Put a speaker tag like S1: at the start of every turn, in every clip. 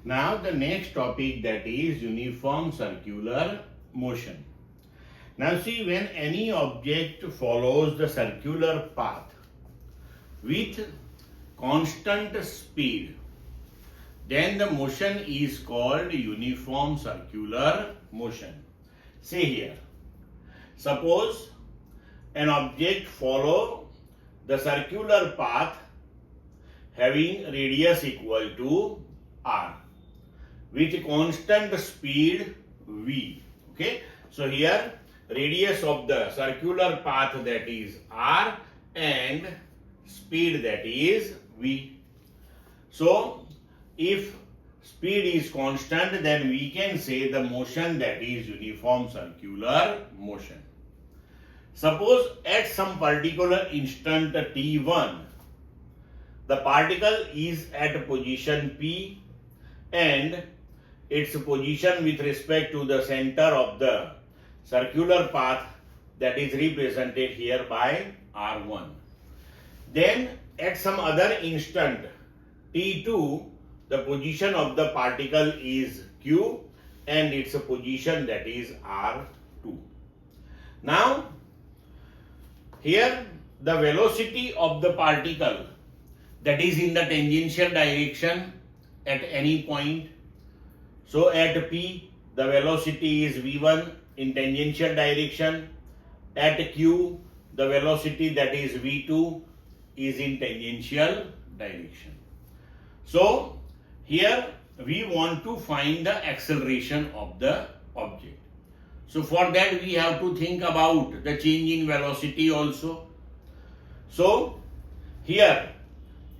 S1: Now the next topic, that is uniform circular motion. Now see, when any object follows the circular path with constant speed, then the motion is called uniform circular motion. See here, suppose an object follow the circular path having radius equal to r with constant speed v. Okay, so here radius of the circular path, that is r, and speed, that is v. So if speed is constant, then we can say the motion, that is uniform circular motion. Suppose at some particular instant t1, the particle is at position P and its position with respect to the center of the circular path, that is represented here by R1. Then at some other instant T2, the position of the particle is Q and its position, that is R2. Now here the velocity of the particle, that is in the tangential direction at any point. So at P, the velocity is v1 in tangential direction. At Q, the velocity, that is v2, is in tangential direction. So here we want to find the acceleration of the object. So for that we have to think about the change in velocity also. So here,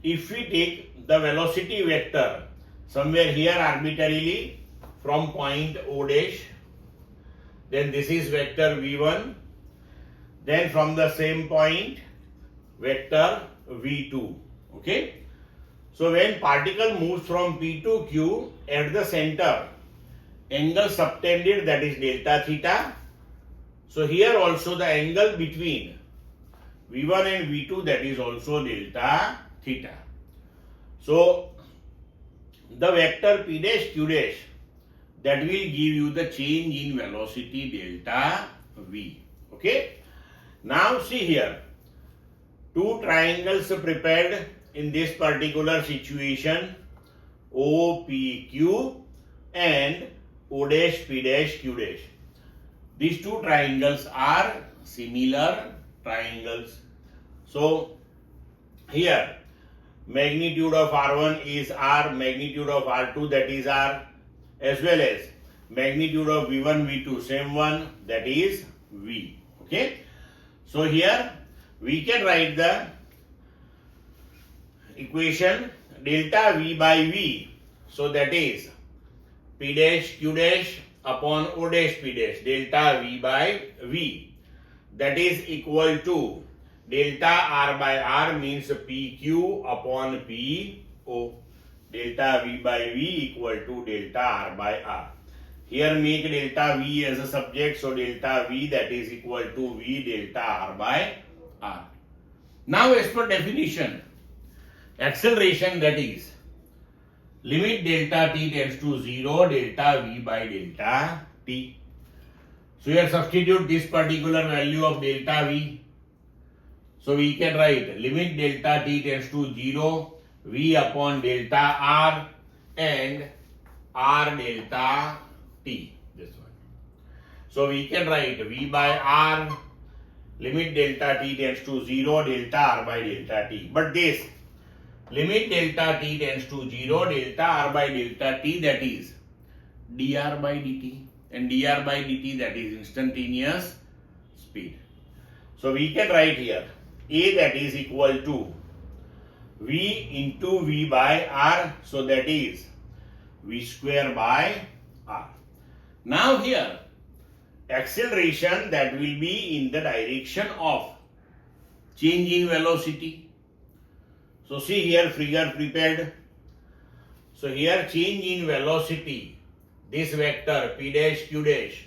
S1: if we take the velocity vector somewhere here arbitrarily from point O dash, then this is vector v1, then from the same point vector v2. Okay, so when particle moves from P to Q, at the center angle subtended, that is delta theta. So here also the angle between v1 and v2, that is also delta theta. So the vector P dash Q dash, that will give you the change in velocity delta v. Okay, now see here, two triangles prepared in this particular situation, OPQ and O dash P dash Q dash. These two triangles are similar triangles. So here magnitude of R1 is R, magnitude of R2, that is R, as well as magnitude of V1, V2, same one, that is V. Okay, so here we can write the equation delta V by V. So that is P dash Q dash upon O dash P dash, delta V by V, that is equal to delta R by R, means PQ upon PO. Delta V by V equal to delta R by R. Here make delta V as a subject, so delta V, that is equal to V delta R by R. Now as per definition, acceleration, that is limit delta t tends to 0, delta V by delta t. So here substitute this particular value of delta V. So we can write limit delta t tends to 0, V upon delta R and R delta t, this one. So we can write V by R, limit delta t tends to 0, delta R by delta t. But this limit delta t tends to 0, delta R by delta t, that is dr by dt, and dr by dt, that is instantaneous speed. So we can write here A, that is equal to V into V by R, so that is V square by R. Now here acceleration, that will be in the direction of change in velocity. So see here figure prepared. So here change in velocity, this vector P dash Q dash,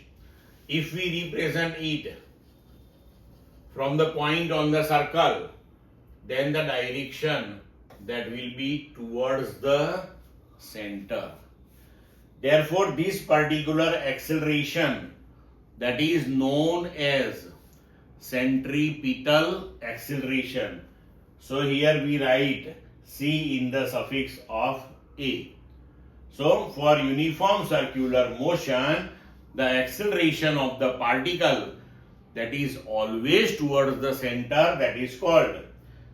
S1: if we represent it from the point on the circle, then the direction, that will be towards the center. Therefore, this particular acceleration that is known as centripetal acceleration. So here we write C in the suffix of A. So for uniform circular motion, the acceleration of the particle that is always towards the center, that is called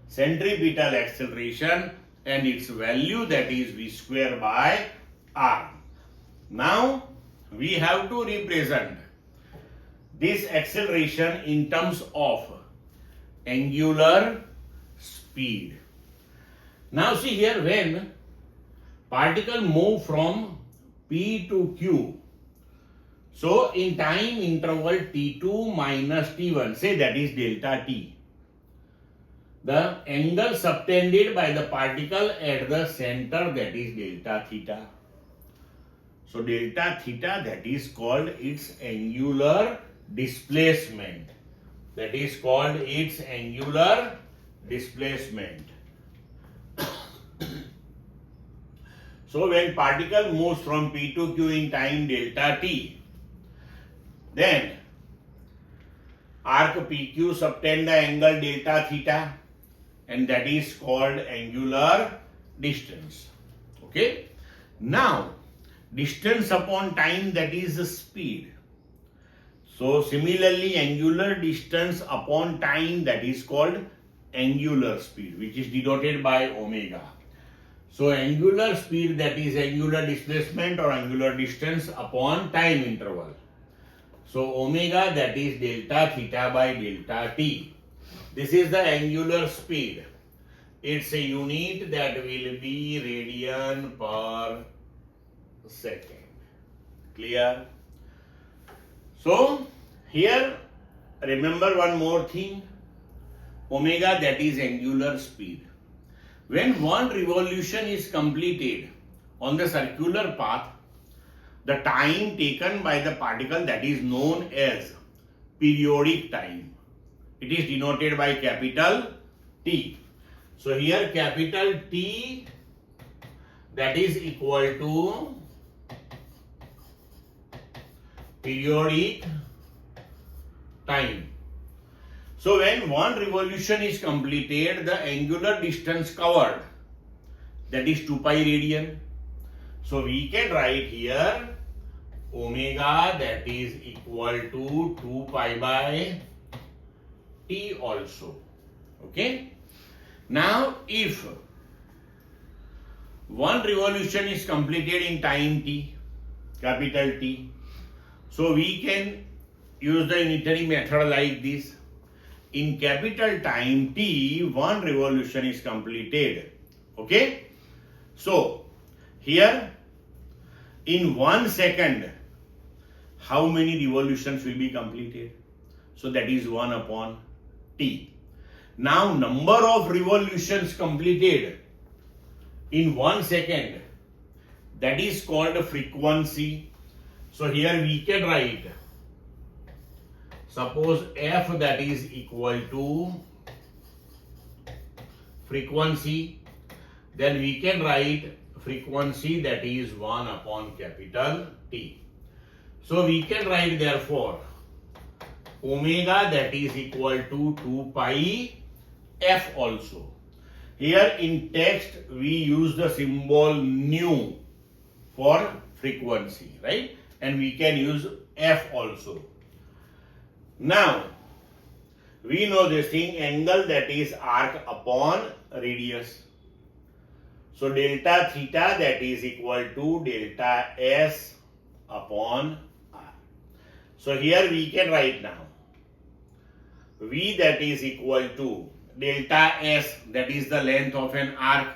S1: centripetal acceleration, and its value, that is v square by r. Now we have to represent this acceleration in terms of angular speed. Now see here, when particle move from P to Q, so in time interval t2 minus t1, say that is delta t, the angle subtended by the particle at the center, that is delta theta. So delta theta, that is called its angular displacement. That is called its angular displacement. So when particle moves from P to Q in time delta t, then arc PQ subtend the angle delta theta, and that is called angular distance. Okay. Now distance upon time, that is the speed. So similarly, angular distance upon time, that is called angular speed, which is denoted by omega. So angular speed, that is angular displacement or angular distance upon time interval. So omega, that is delta theta by delta t. This is the angular speed. It's a unit that will be radian per second. Clear? So here remember one more thing. Omega, that is angular speed. When one revolution is completed on the circular path, the time taken by the particle, that is known as periodic time. It is denoted by capital T. So here capital T, that is equal to periodic time. So when one revolution is completed, the angular distance covered, that is 2 pi radian. So we can write here omega, that is equal to 2 pi by t also. Okay. Now if one revolution is completed in time t, capital T, so we can use the unitary method like this. In capital time t, one revolution is completed. Okay. So here in 1 second, how many revolutions will be completed? So that is 1 upon t. Now number of revolutions completed in 1 second, that is called frequency. So here we can write, suppose f, that is equal to frequency, then we can write frequency, that is 1 upon capital T. So we can write therefore omega, that is equal to 2 pi f also. Here in text we use the symbol nu for frequency, right? And we can use f also. Now we know this thing, angle, that is arc upon radius. So delta theta, that is equal to delta s upon r. So here we can write now v, that is equal to delta s, that is the length of an arc,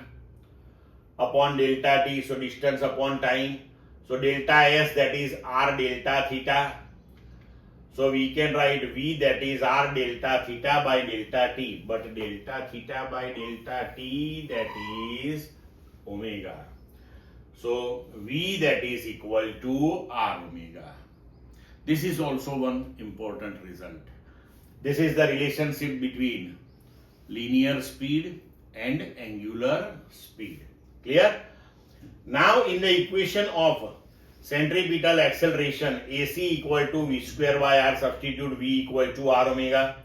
S1: upon delta t, so distance upon time. So delta s, that is r delta theta. So we can write v, that is r delta theta by delta t, but delta theta by delta t, that is omega. So v, that is equal to r omega. This is also one important result. This is the relationship between linear speed and angular speed. Clear? Now in the equation of Centripetal acceleration AC equal to V square by R, substitute V equal to R omega.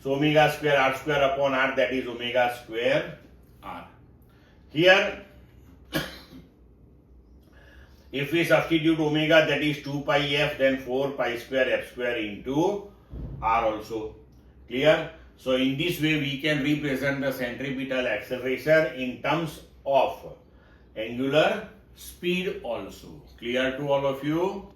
S1: So omega square R square upon R, that is omega square R. Here if we substitute omega, that is 2 pi f, then 4 pi square f square into R also. Clear? So in this way we can represent the centripetal acceleration in terms of angular speed also. Clear to all of you?